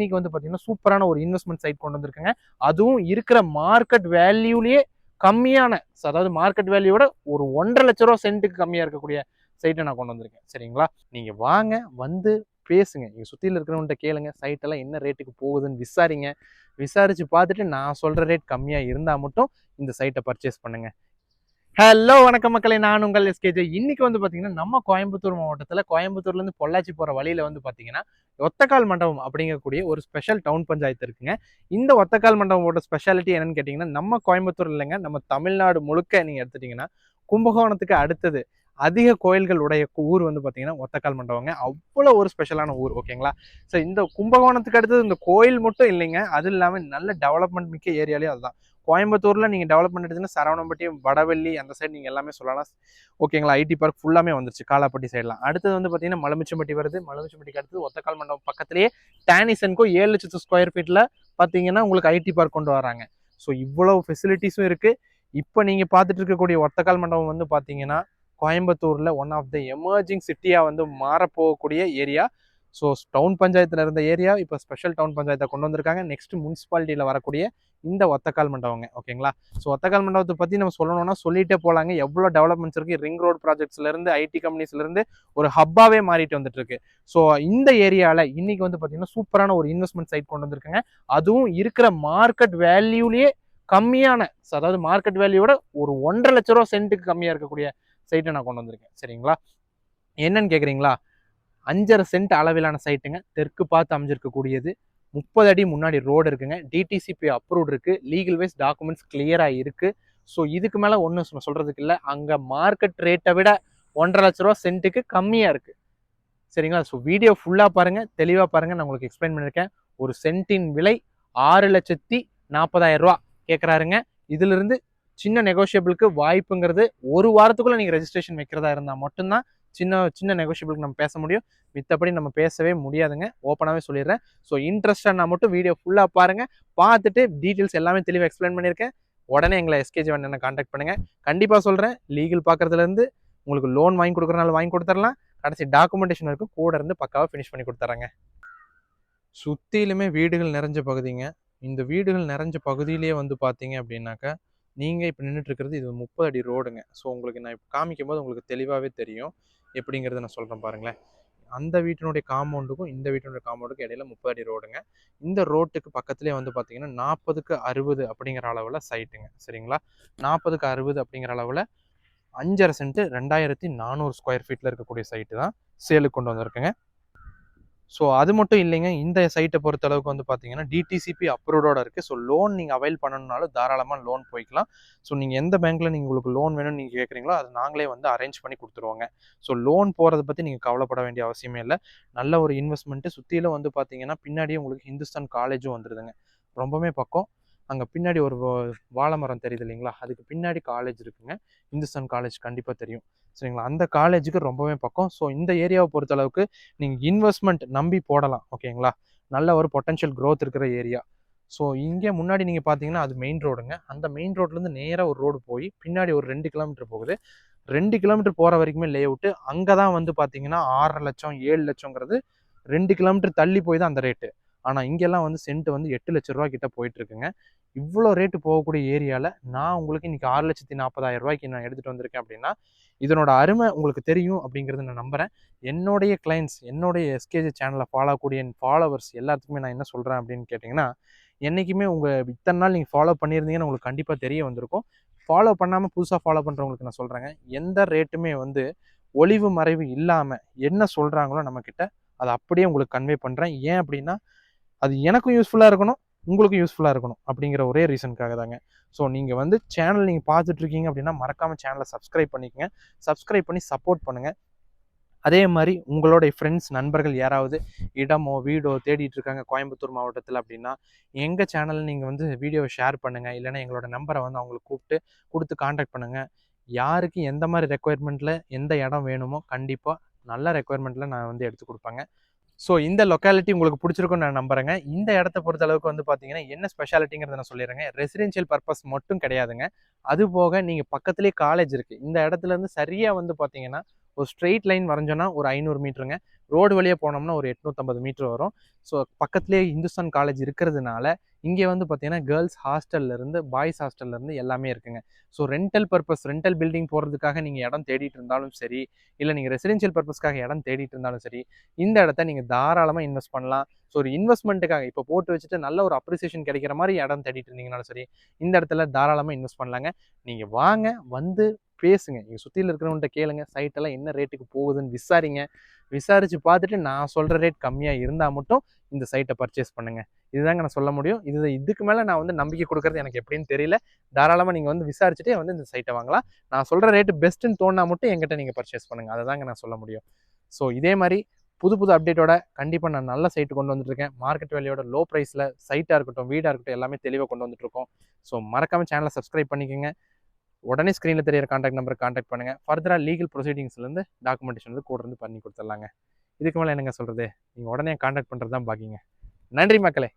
இன்னைக்கு வந்து பாத்தீங்கன்னா சூப்பரான ஒரு இன்வெஸ்ட்மெண்ட் சைட் கொண்டு வந்திருக்காங்க. அதுவும் இருக்கிற மார்க்கெட் வேல்யூலயே கம்மியான, அதாவது மார்க்கெட் வேல்யூவோட ஒரு 1,50,000 சென்ட்டுக்கு கம்மியா இருக்கக்கூடிய சைட்டை நான் கொண்டு வந்திருக்கேன். சரிங்களா? நீங்க வாங்க, வந்து பேசுங்க. நீங்க சுத்தியில இருக்கிறவங்கள்ட்ட கேளுங்க, சைட் எல்லாம் என்ன ரேட்டுக்கு போகுதுன்னு விசாரிங்க. விசாரிச்சு பார்த்துட்டு நான் சொல்ற ரேட் கம்மியா இருந்தா மட்டும் இந்த சைட்டை பர்ச்சேஸ் பண்ணுங்க. ஹலோ வணக்கம் மக்களே, நான் உங்கள் எஸ்கேஜே. இன்னைக்கு வந்து பாத்தீங்கன்னா நம்ம கோயம்புத்தூர் மாவட்டத்துல கோயம்புத்தூர்ல இருந்து பொள்ளாச்சி போற வழியில வந்து பாத்தீங்கன்னா ஒத்தக்கால் மண்டபம் அப்படிங்கக்கூடிய ஒரு ஸ்பெஷல் டவுன் பஞ்சாயத்து இருக்குங்க. இந்த ஒத்தக்கால் மண்டபமோட ஸ்பெஷாலிட்டி என்னன்னு கேட்டீங்கன்னா, நம்ம கோயம்புத்தூர் இல்லைங்க, நம்ம தமிழ்நாடு முழுக்க நீங்க எடுத்துட்டீங்கன்னா கும்பகோணத்துக்கு அடுத்தது அதிக கோயில்கள் உடைய ஊர் வந்து பாத்தீங்கன்னா ஒத்தக்கால் மண்டபங்க. அவ்வளவு ஒரு ஸ்பெஷலான ஊர். ஓகேங்களா? ஸோ இந்த கும்பகோணத்துக்கு அடுத்தது இந்த கோயில் மட்டும் இல்லைங்க, அது இல்லாம நல்ல டெவலப்மெண்ட் மிக்க ஏரியாலே அதுதான். கோயம்புத்தூர்ல நீங்க டெவலப்மெண்ட் எடுத்தீங்கன்னா சரவணம்பட்டி, வடவள்ளி அந்த சைடு நீங்க எல்லாமே சொல்லலாம். ஓகேங்களா? ஐடி பார்க் ஃபுல்லாமே வந்துருச்சு காலாப்பட்டி சைட்லாம். அடுத்தது வந்து பாத்தீங்கன்னா மலமிச்சம்பட்டி வருது. மலமிச்சம்பட்டிக்கு அடுத்தது ஒத்தக்கால் மண்டபம் பக்கத்திலேயே டானிசன்கோ 7,00,000 ஸ்கொயர் ஃபீட்ல பாத்தீங்கன்னா உங்களுக்கு ஐடி பார்க் கொண்டு வராங்க. ஸோ இவ்வளவு ஃபெசிலிட்டிஸும் இருக்கு. இப்போ நீங்க பார்த்துட்டு இருக்கக்கூடிய ஒத்தக்கால் மண்டபம் வந்து பாத்தீங்கன்னா கோயம்புத்தூர்ல ஒன் ஆஃப் த எமர்ஜிங் சிட்டியா வந்து மாறப்போகக்கூடிய ஏரியா. ஸோ டவுன் பஞ்சாயத்துல இருந்த ஏரியா இப்போ ஸ்பெஷல் டவுன் பஞ்சாயத்தை கொண்டு வந்திருக்காங்க. நெக்ஸ்ட் முனிசிபாலிட்டியில வரக்கூடிய இந்த ஒத்தக்கால் மண்டபங்க. ஓகேங்களா? ஸோ ஒத்தக்கால் மண்டபத்தை பத்தி நம்ம சொல்லணும்னா சொல்லிட்டே போலாங்க. எவ்வளவு டெவலப்மெண்ட்ஸ் இருக்கு. ரிங் ரோட் ப்ராஜெக்ட்ஸ்ல இருந்து ஐடி கம்பெனிஸ்ல இருந்து ஒரு ஹப்பாவே மாறிட்டு வந்துட்டு இருக்கு. ஸோ இந்த ஏரியால இன்னைக்கு வந்து பாத்தீங்கன்னா சூப்பரான ஒரு இன்வெஸ்ட்மெண்ட் சைட் கொண்டு வந்திருக்காங்க. அதுவும் இருக்கிற மார்க்கெட் வேல்யூலயே கம்மியான, அதாவது மார்க்கெட் வேல்யூவோட ஒரு 1,50,000 சென்ட்டுக்கு கம்மியா இருக்கக்கூடிய சைட்டை நான் கொண்டு வந்திருக்கேன். சரிங்களா? என்னன்னு கேக்குறீங்களா? 5.5 சென்ட் அளவிலான சைட்டுங்க. தெற்கு பார்த்து அமைஞ்சிருக்கக்கூடியது. 30 அடி முன்னாடி ரோடு இருக்குங்க. டிடிசிபி அப்ரூவ்ட் இருக்கு. லீகல் வைஸ் டாக்குமெண்ட்ஸ் கிளியரா இருக்கு. ஸோ இதுக்கு மேல ஒன்றும் சொல்றதுக்கு இல்லை. அங்க மார்க்கெட் ரேட்டை விட 1,50,000 சென்ட்டுக்கு கம்மியா இருக்கு. சரிங்களா? ஸோ வீடியோ ஃபுல்லா பாருங்க, தெளிவா பாருங்க. நான் உங்களுக்கு எக்ஸ்பிளைன் பண்ணிருக்கேன். ஒரு சென்ட்டின் விலை 6,40,000 கேட்கறாருங்க. இதுல இருந்து சின்ன நெகோஷியபிளுக்கு வாய்ப்புங்கிறது ஒரு வாரத்துக்குள்ள நீங்க ரெஜிஸ்ட்ரேஷன் வைக்கிறதா இருந்தா மட்டும்தான் சின்ன சின்ன நெகோஷியபிளுக்கு நம்ம பேச முடியும். மித்தபடி நம்ம பேசவே முடியாதுங்க. ஓப்பனாவே சொல்லிடுறேன். ஸோ இன்ட்ரெஸ்டா மட்டும் வீடியோ ஃபுல்லா பாருங்க. பார்த்துட்டு டீட்டெயில்ஸ் எல்லாமே தெளிவாக எக்ஸ்பிளைன் பண்ணியிருக்கேன். உடனே எங்களை எஸ்கேஜி என்ன கான்டாக்ட் பண்ணுங்க. கண்டிப்பா சொல்றேன், லீகல் பார்க்கறதுல இருந்து உங்களுக்கு லோன் வாங்கி கொடுக்குறனால வாங்கி கொடுத்துடலாம். கடைசி டாக்குமெண்டேஷன் வரைக்கும் கூட இருந்து பக்காவா ஃபினிஷ் பண்ணி கொடுத்துறாங்க. சுத்திலுமே வீடுகள் நிறைஞ்ச பகுதிங்க. இந்த வீடுகள் நிறைஞ்ச பகுதியிலேயே வந்து பார்த்தீங்க அப்படின்னாக்கா, நீங்க இப்ப நின்னுட்டு இருக்கிறது இது 30 அடி ரோடுங்க. ஸோ உங்களுக்கு நான் இப்ப காமிக்கும்போது உங்களுக்கு தெளிவாவே தெரியும். எப்படிங்கிறத நான் சொல்றேன் பாருங்களேன். அந்த வீட்டினுடைய காம்பவுண்டுக்கும் இந்த வீட்டினுடைய காம்பவுண்டுக்கும் இடையில 30 அடி ரோடுங்க. இந்த ரோட்டுக்கு பக்கத்திலேயே வந்து பார்த்தீங்கன்னா 40க்கு 60 அப்படிங்கிற அளவுல சைட்டுங்க. சரிங்களா? 40க்கு 60 அப்படிங்கிற அளவுல 5.5 சென்ட் 2,400 ஸ்கொயர் ஃபீட்ல இருக்கக்கூடிய சைட்டு தான் சேலுக்கு கொண்டு வந்திருக்குங்க. ஸோ அது மட்டும் இல்லைங்க, இந்த சைட்டை பொறுத்த அளவுக்கு வந்து பார்த்தீங்கன்னா டிடிசிபி அப்ரூவோட இருக்குது. ஸோ லோன் நீங்கள் அவைல் பண்ணணும்னாலும் தாராளமாக லோன் போய்க்கலாம். ஸோ நீங்கள் எந்த பேங்க்கில் நீங்கள் உங்களுக்கு லோன் வேணும்னு நீங்கள் கேட்குறீங்களோ அது நாங்களே வந்து அரேஞ்ச் பண்ணி கொடுத்துருவோங்க. ஸோ லோன் போகிறத பற்றி நீங்கள் கவலைப்பட வேண்டிய அவசியமே இல்லை. நல்ல ஒரு இன்வெஸ்ட்மெண்ட்டு. சுற்றிலும் வந்து பார்த்தீங்கன்னா பின்னாடியே உங்களுக்கு ஹிந்துஸ்தான் காலேஜும் வந்துடுதுங்க. ரொம்பவே பக்கம். அங்கே பின்னாடி ஒரு வாழை மரம் தெரியுது இல்லைங்களா, அதுக்கு பின்னாடி காலேஜ் இருக்குங்க. ஹிந்துஸ்தான் காலேஜ் கண்டிப்பாக தெரியும். சரிங்களா? அந்த காலேஜுக்கு ரொம்பவே பக்கம். ஸோ இந்த ஏரியாவை பொறுத்த அளவுக்கு நீங்கள் இன்வெஸ்ட்மெண்ட் நம்பி போடலாம். ஓகேங்களா? நல்ல ஒரு பொட்டன்ஷியல் க்ரோத் இருக்கிற ஏரியா. ஸோ இங்கே முன்னாடி நீங்கள் பார்த்தீங்கன்னா அது மெயின் ரோடுங்க. அந்த மெயின் ரோட்லேருந்து நேராக ஒரு ரோடு போய் பின்னாடி ஒரு 2 கிலோமீட்டர் போகுது. 2 கிலோமீட்டர் போகிற வரைக்குமே லே அவுட்டு. அங்கே தான் வந்து பார்த்தீங்கன்னா 6.5 லட்சம் 7 லட்சங்கிறது 2 கிலோமீட்டர் தள்ளி போய் தான் அந்த ரேட்டு. ஆனால் இங்கெல்லாம் வந்து சென்ட் வந்து 8 லட்ச ரூபா கிட்ட போயிட்டு இருக்குங்க. இவ்வளோ ரேட்டு போகக்கூடிய ஏரியாவில் நான் உங்களுக்கு இன்னைக்கு 6,40,000 நான் எடுத்துகிட்டு வந்திருக்கேன் அப்படின்னா இதனோட அருமை உங்களுக்கு தெரியும் அப்படிங்கிறது நான் நம்புறேன். என்னுடைய கிளைண்ட்ஸ், என்னுடைய எஸ்கேஜி சேனலை ஃபாலோ கூடிய என் ஃபாலோவர்ஸ் எல்லாத்துக்குமே நான் என்ன சொல்கிறேன் அப்படின்னு கேட்டிங்கன்னா, என்றைக்குமே உங்கள் இத்தனை நாள் நீங்கள் ஃபாலோ பண்ணியிருந்தீங்கன்னு உங்களுக்கு கண்டிப்பாக தெரிய வந்திருக்கும். ஃபாலோ பண்ணாமல் புதுசாக ஃபாலோ பண்ணுறவங்களுக்கு நான் சொல்கிறேங்க, எந்த ரேட்டுமே வந்து ஒளிவு மறைவு இல்லாமல் என்ன சொல்கிறாங்களோ நம்மக்கிட்ட அதை அப்படியே உங்களுக்கு கன்வே பண்ணுறேன். ஏன் அப்படின்னா அது எனக்கும் யூஸ்ஃபுல்லாக இருக்கணும், உங்களுக்கும் யூஸ்ஃபுல்லாக இருக்கணும் அப்படிங்கிற ஒரே ரீசனுக்காக தாங்க. ஸோ நீங்கள் வந்து சேனல் நீங்கள் பார்த்துட்டு இருக்கீங்க அப்படின்னா மறக்காமல் சேனலை சப்ஸ்கிரைப் பண்ணிக்கங்க. சப்ஸ்கிரைப் பண்ணி சப்போர்ட் பண்ணுங்கள். அதே மாதிரி உங்களுடைய ஃப்ரெண்ட்ஸ், நண்பர்கள் யாராவது இடமோ வீடோ தேடிட்டு இருக்காங்க கோயம்புத்தூர் மாவட்டத்தில் அப்படின்னா எங்கள் சேனல் நீங்கள் வந்து வீடியோவை ஷேர் பண்ணுங்கள். இல்லைன்னா எங்களோட நம்பரை வந்து அவங்களுக்கு கூப்பிட்டு கொடுத்து கான்டாக்ட் பண்ணுங்கள். யாருக்கு எந்த மாதிரி ரெக்குயர்மெண்ட்டில் எந்த இடம் வேணுமோ கண்டிப்பாக நல்ல ரெக்குயர்மெண்ட்டில் நான் வந்து எடுத்து கொடுப்பேங்க. ஸோ இந்த லொக்காலிட்டி உங்களுக்கு பிடிச்சிருக்கும்னு நான் நம்புறேங்க. இந்த இடத்த பொறுத்த அளவுக்கு வந்து பார்த்தீங்கன்னா என்ன ஸ்பெஷாலிட்டிங்கிறத நான் சொல்லிடுறேங்க. ரெசிடென்ஷியல் பர்பஸ் மட்டும் கிடையாதுங்க. அது போக நீங்கள் பக்கத்துலேயே காலேஜ் இருக்குது. இந்த இடத்துல இருந்து சரியாக வந்து பார்த்தீங்கன்னா ஒரு ஸ்ட்ரெயிட் லைன் வரைஞ்சோன்னா ஒரு 500 மீட்டருங்க. ரோடு வழியாக போனோம்னா ஒரு 850 மீட்டர் வரும். ஸோ பக்கத்துலேயே இந்துஸ்தான் காலேஜ் இருக்கிறதுனால இங்கே வந்து பார்த்தீங்கன்னா கேர்ள்ஸ் ஹாஸ்டல்லேருந்து பாய்ஸ் ஹாஸ்டல்லேருந்து எல்லாமே இருக்குங்க. So rental purpose, rental building போகிறதுக்காக நீங்கள் இடம் தேடிட்டு இருந்தாலும் சரி, இல்லை நீங்கள் ரெசிடென்ஷியல் பர்பஸ்க்காக இடம் தேடிட்டு இருந்தாலும் சரி, இந்த இடத்த நீங்கள் தாராளமாக இன்வெஸ்ட் பண்ணலாம். ஸோ ஒரு இன்வெஸ்ட்மெண்ட்டுக்காக இப்போ போட்டு வச்சுட்டு நல்ல ஒரு அப்ரிசியேஷன் கிடைக்கிற மாதிரி இடம் தேடிட்டு இருந்தீங்கனாலும் சரி, இந்த இடத்துல தாராளமாக இன்வெஸ்ட் பண்ணலாங்க. நீங்கள் வாங்க, வந்து பேசுங்க. நீங்கள் சுற்றியில் இருக்கிறவங்கள்ட்ட கேளுங்க, சைட்டெல்லாம் என்ன ரேட்டுக்கு போகுதுன்னு விசாரிங்க. விசாரித்து பார்த்துட்டு நான் சொல்கிற ரேட் கம்மியாக இருந்தால் மட்டும் இந்த சைட்டை பர்ச்சேஸ் பண்ணுங்கள். இதுதாங்க நான் சொல்ல முடியும். இதுக்கு மேலே நான் வந்து நம்பிக்கை கொடுக்குறது எனக்கு எப்படின்னு தெரியல. தாராளமாக நீங்கள் வந்து விசாரிச்சுட்டே வந்து இந்த சைட்டை வாங்கலாம். நான் சொல்கிற ரேட்டு பெஸ்ட்டுன்னு தோணுனா மட்டும் என்கிட்ட நீங்கள் பர்ச்சேஸ் பண்ணுங்கள். அதை தாங்க நான் சொல்ல முடியும். ஸோ இதே மாதிரி புது புது அப்டேட்டோட கண்டிப்பாக நான் நல்ல சைட்டு கொண்டு வந்துட்டுருக்கேன். மார்க்கெட் வேல்யூட லோ ப்ரைஸில் சைட்டாக இருக்கட்டும், வீடாக இருக்கட்டும், எல்லாமே தெளிவாக கொண்டு வந்துட்டுருக்கோம். ஸோ மறக்காமல் சேனலை சப்ஸ்கிரைப் பண்ணிக்கோங்க. உடனே ஸ்க்ரீனில் தெரியிற கான்டாக்ட் நம்பருக்கு கான்டாக்ட் பண்ணுங்கள். ஃபர்தராக லீகல் ப்ரொசீடிங்ஸ்லேருந்து டாக்குமெண்டேஷன் வந்து கூட இருந்து பண்ணி கொடுத்துடலாங்க. இதுக்கு மேலே என்னங்க சொல்கிறது, நீங்கள் உடனே கான்டாக்ட் பண்ணுறது தான் பாக்கிங்க. நன்றி மக்களே.